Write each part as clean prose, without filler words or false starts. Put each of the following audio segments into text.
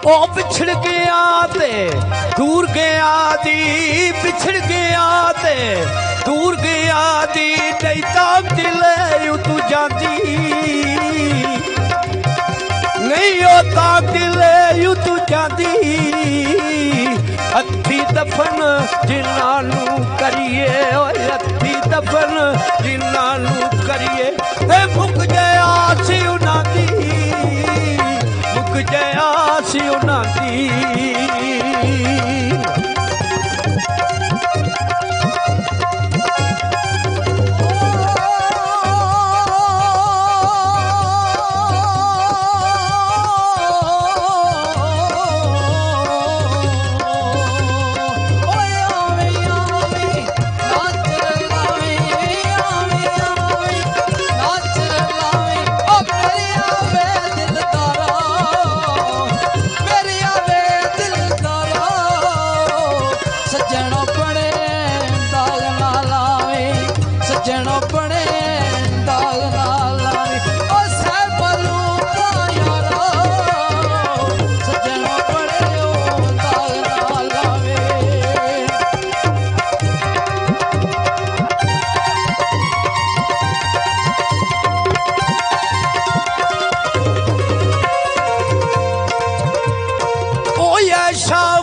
ओ पिछड़ गया ते दूर गया दी, पिछड़ गया ते दूर गया दी, नहीं ताक दिले तू जाती, नहीं ओ ताक दिले तू जाती। हथी दफन जिन्हां नू करिए, हथी दफन जिन्हां नू करिए, मुक गया सी उन्हां दी, मुक गया सी उन्हां दी।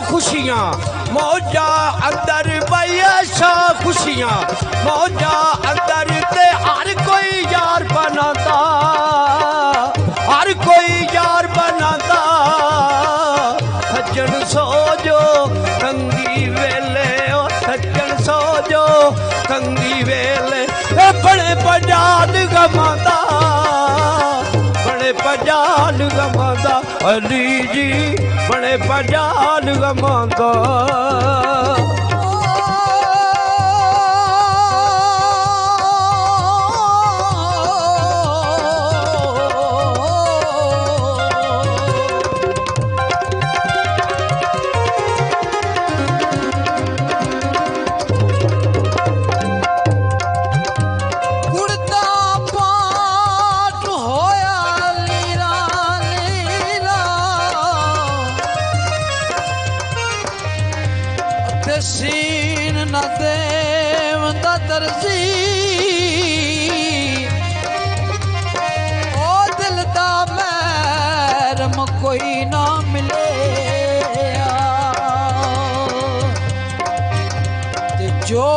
खुशियाँ मौजा अंदर बैशा, खुशियाँ मौजा अंदर ते हर कोई यार बनाता, हर कोई यार बनाता। सज्जन सो जो कंगी वेले, सज्जन सो जो कंगी वेले, बड़े पजाल गमादा, बड़े पजाल गमादा, अली जी बड़े पजाल गमादा। सीन न देवंदा दर्जी, ओ दिल दा मैरम कोई ना मिले, जो